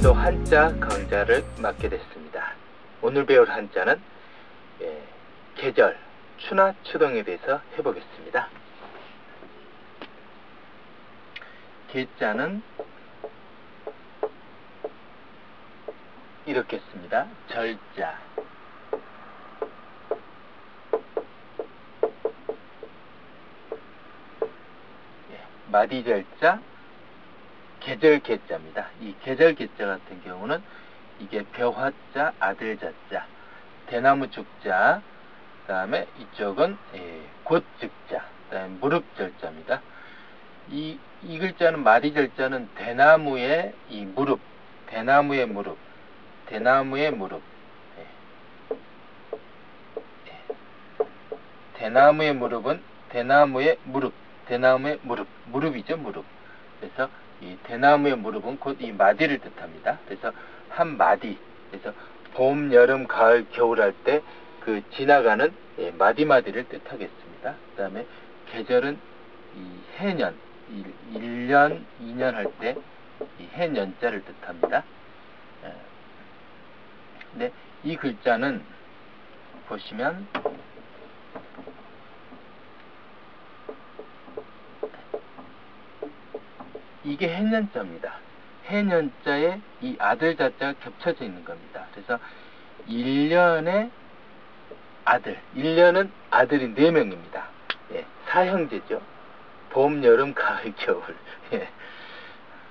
또 한자 강좌를 맡게 됐습니다. 오늘 배울 한자는 계절, 추나 추동에 대해서 해보겠습니다. 계자는 이렇게 씁니다. 절자, 마디절자, 계절 계자입니다. 이 계절 계자 같은 경우는 이게 벼화자, 아들자자, 대나무 죽자, 그 다음에 이쪽은 곧즉자, 그 다음에 무릎절자입니다. 이 글자는 마디절자는 대나무의 이 무릎, 대나무의 무릎, 대나무의 무릎, 대나무의 무릎은 대나무의 무릎, 대나무의 무릎, 무릎이죠, 무릎. 그래서 이 대나무의 무릎은 곧 이 마디를 뜻합니다. 그래서 한 마디, 그래서 봄, 여름, 가을, 겨울 할 때 그 지나가는 마디마디를 뜻하겠습니다. 그 다음에 계절은 이 해년, 1년, 2년 할 때 이 해년자를 뜻합니다. 근데 이 글자는 보시면 이게 해년자입니다. 해년자에 이 아들자자가 겹쳐져 있는 겁니다. 그래서 1년의 아들, 1년은 아들이 4명입니다. 사형제죠. 봄, 여름, 가을, 겨울.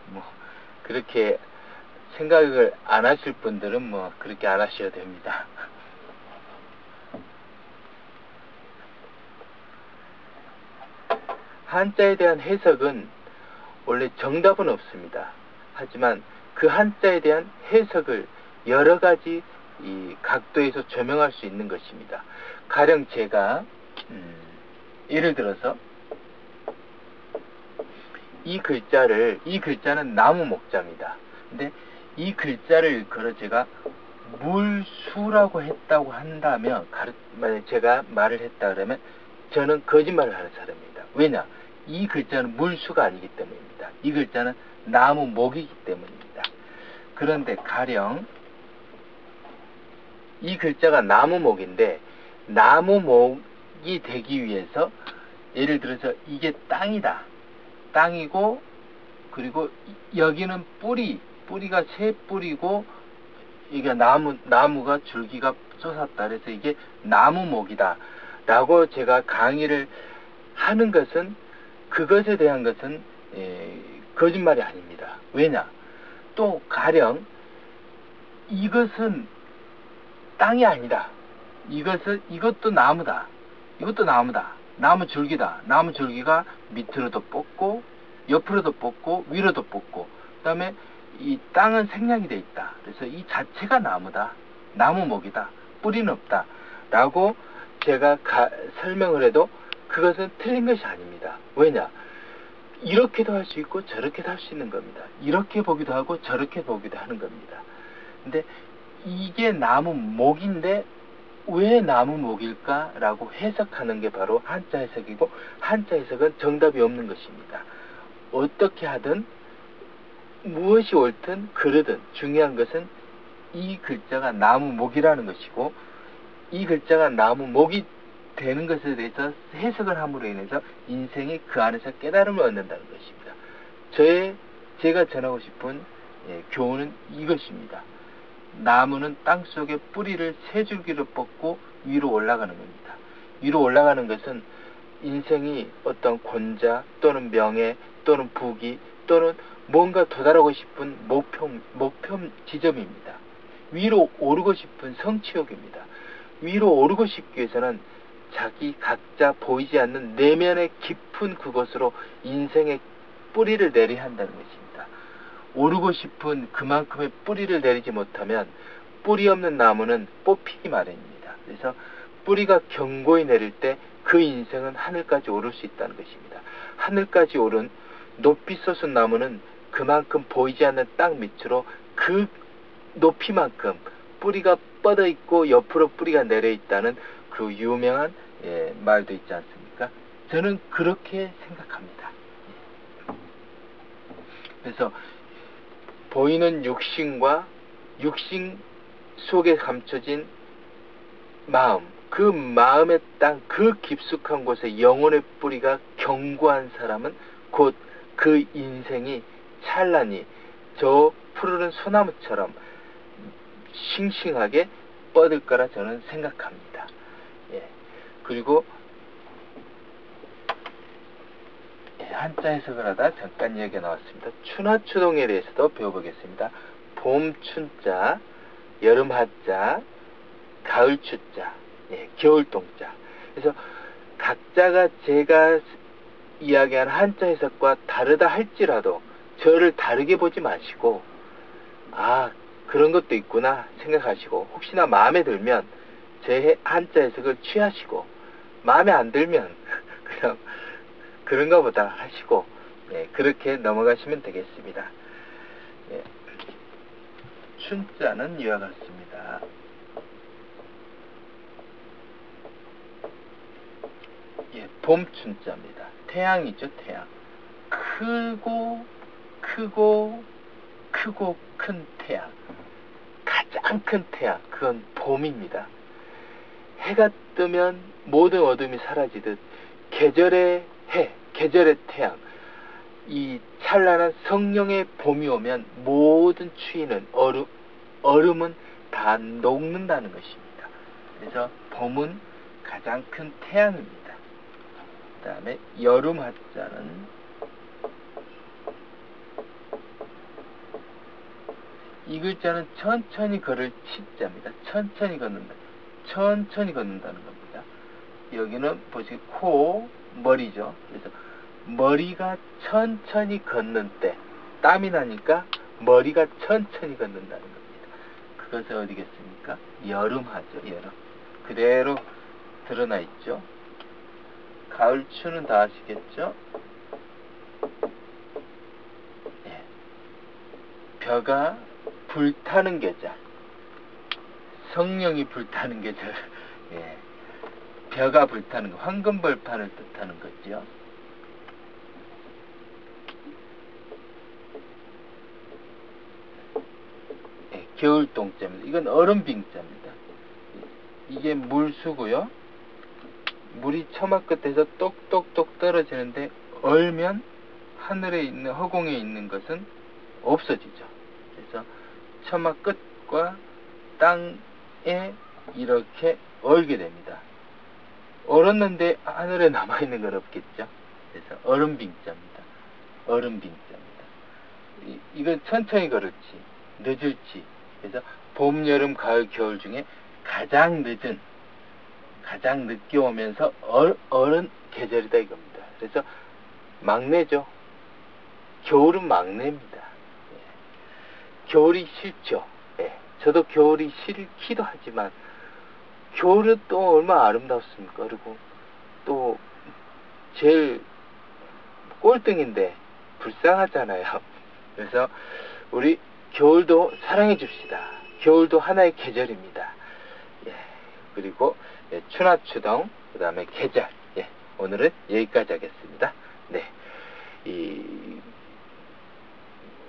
뭐 그렇게 생각을 안 하실 분들은 뭐 그렇게 안 하셔도 됩니다. 한자에 대한 해석은 원래 정답은 없습니다. 하지만 그 한자에 대한 해석을 여러 가지 이 각도에서 조명할 수 있는 것입니다. 가령 제가 예를 들어서 이 글자는 나무 목자입니다. 근데 이 글자를 일컬어 제가 물수라고 했다고 한다면, 만약 제가 말을 했다 그러면 저는 거짓말을 하는 사람입니다. 왜냐? 이 글자는 물수가 아니기 때문입니다. 이 글자는 나무 목이기 때문입니다. 그런데 가령 이 글자가 나무 목인데, 나무 목이 되기 위해서 예를 들어서 이게 땅이다. 땅이고, 그리고 여기는 뿌리가 새 뿌리고, 이게 나무가 줄기가 솟았다. 그래서 이게 나무목이다 라고 제가 강의를 하는 것은, 그것에 대한 것은 거짓말이 아닙니다. 왜냐? 또 가령 이것은 땅이 아니다. 이것도 나무다. 이것도 나무다. 나무 줄기다. 나무 줄기가 밑으로도 뻗고, 옆으로도 뻗고, 위로도 뻗고, 그 다음에 이 땅은 생략이 되어 있다. 그래서 이 자체가 나무다. 나무목이다. 뿌리는 없다. 라고 제가 설명을 해도 그것은 틀린 것이 아닙니다. 왜냐? 이렇게도 할 수 있고 저렇게도 할 수 있는 겁니다. 이렇게 보기도 하고 저렇게 보기도 하는 겁니다. 근데 이게 나무목인데 왜 나무목일까? 라고 해석하는 게 바로 한자 해석이고, 한자 해석은 정답이 없는 것입니다. 어떻게 하든 무엇이 옳든 그르든 중요한 것은 이 글자가 나무목이라는 것이고, 이 글자가 나무목이 되는 것에 대해서 해석을 함으로 인해서 인생이 그 안에서 깨달음을 얻는다는 것입니다. 제가 전하고 싶은 교훈은 이것입니다. 나무는 땅속에 뿌리를 세 줄기로 뻗고 위로 올라가는 겁니다. 위로 올라가는 것은 인생이 어떤 권자 또는 명예 또는 부귀 또는 뭔가 도달하고 싶은 목표 지점입니다. 위로 오르고 싶은 성취욕입니다. 위로 오르고 싶기 위해서는 자기 각자 보이지 않는 내면의 깊은 그곳으로 인생의 뿌리를 내려야 한다는 것입니다. 오르고 싶은 그만큼의 뿌리를 내리지 못하면 뿌리 없는 나무는 뽑히기 마련입니다. 그래서 뿌리가 견고히 내릴 때 그 인생은 하늘까지 오를 수 있다는 것입니다. 하늘까지 오른 높이 솟은 나무는 그만큼 보이지 않는 땅 밑으로 그 높이만큼 뿌리가 뻗어 있고 옆으로 뿌리가 내려 있다는 그 유명한 말도 있지 않습니까? 저는 그렇게 생각합니다. 그래서 보이는 육신과 육신 속에 감춰진 마음, 그 마음의 땅, 그 깊숙한 곳에 영혼의 뿌리가 견고한 사람은 곧 그 인생이 찬란히 저 푸르른 소나무처럼 싱싱하게 뻗을 거라 저는 생각합니다. 예. 그리고 한자 해석을 하다 잠깐 이야기가 나왔습니다. 추나추동에 대해서도 배워보겠습니다. 봄 춘자, 여름 하자, 가을 추자, 겨울 동자. 그래서 각자가 제가 이야기한 한자 해석과 다르다 할지라도 저를 다르게 보지 마시고, 아, 그런 것도 있구나 생각하시고, 혹시나 마음에 들면 제 한자 해석을 취하시고, 마음에 안 들면 그냥 그런가 보다 하시고, 그렇게 넘어가시면 되겠습니다. 춘자는 이와 같습니다. 봄 춘자입니다. 태양이죠, 태양. 크고 큰 태양. 가장 큰 태양. 그건 봄입니다. 해가 뜨면 모든 어둠이 사라지듯 계절의 해, 계절의 태양, 이 찬란한 성령의 봄이 오면 모든 추위는 얼음은 다 녹는다는 것입니다. 그래서 봄은 가장 큰 태양입니다. 그 다음에 여름 하자는 이 글자는 천천히 걸을 치자입니다. 천천히 걷는다. 천천히 걷는다는 겁니다. 여기는 보시면 코, 머리죠. 그래서 머리가 천천히 걷는 때, 땀이 나니까 머리가 천천히 걷는다는 겁니다. 그것은 어디겠습니까? 여름하죠, 여름. 그대로 드러나 있죠. 가을 추는 다 아시겠죠? 벼가 불타는 계절, 성령이 불타는 계절, 벼가 불타는 거, 황금벌판을 뜻하는 거죠. 겨울 동자입니다. 이건 얼음빙자입니다. 이게 물수고요. 물이 처마 끝에서 똑똑똑 떨어지는데 얼면 하늘에 있는 허공에 있는 것은 없어지죠. 그래서 처마 끝과 땅에 이렇게 얼게 됩니다. 얼었는데 하늘에 남아있는 건 없겠죠. 그래서 얼음빙자입니다. 얼음빙자입니다. 이건 천천히 걸을지 늦을지, 그래서 봄, 여름, 가을, 겨울 중에 가장 늦게 오면서 어른 계절이다 이겁니다. 그래서 막내죠. 겨울은 막내입니다. 겨울이 싫죠. 저도 겨울이 싫기도 하지만 겨울은 또 얼마나 아름답습니까? 그리고 또 제일 꼴등인데 불쌍하잖아요. 그래서 우리 겨울도 사랑해 줍시다. 겨울도 하나의 계절입니다. 그리고 추나추동, 그 다음에 계절. 오늘은 여기까지 하겠습니다.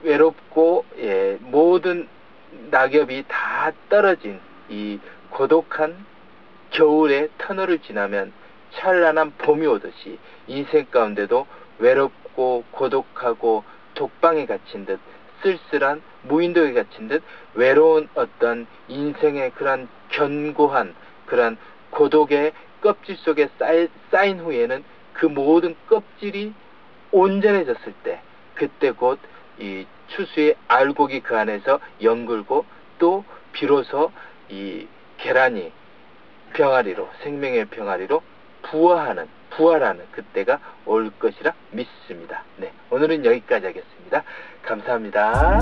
외롭고 모든 낙엽이 다 떨어진 이 고독한 겨울의 터널을 지나면 찬란한 봄이 오듯이 인생 가운데도 외롭고 고독하고 독방에 gat힌 듯 쓸쓸한 무인도에 갇힌 듯 외로운 어떤 인생의 그런 견고한 그런 고독의 껍질 속에 쌓인 후에는 그 모든 껍질이 온전해졌을 때, 그때 곧 이 추수의 알곡이 그 안에서 연글고 또 비로소 이 계란이 병아리로, 생명의 병아리로 부활하는 그때가 올 것이라 믿습니다. 오늘은 여기까지 하겠습니다. 감사합니다.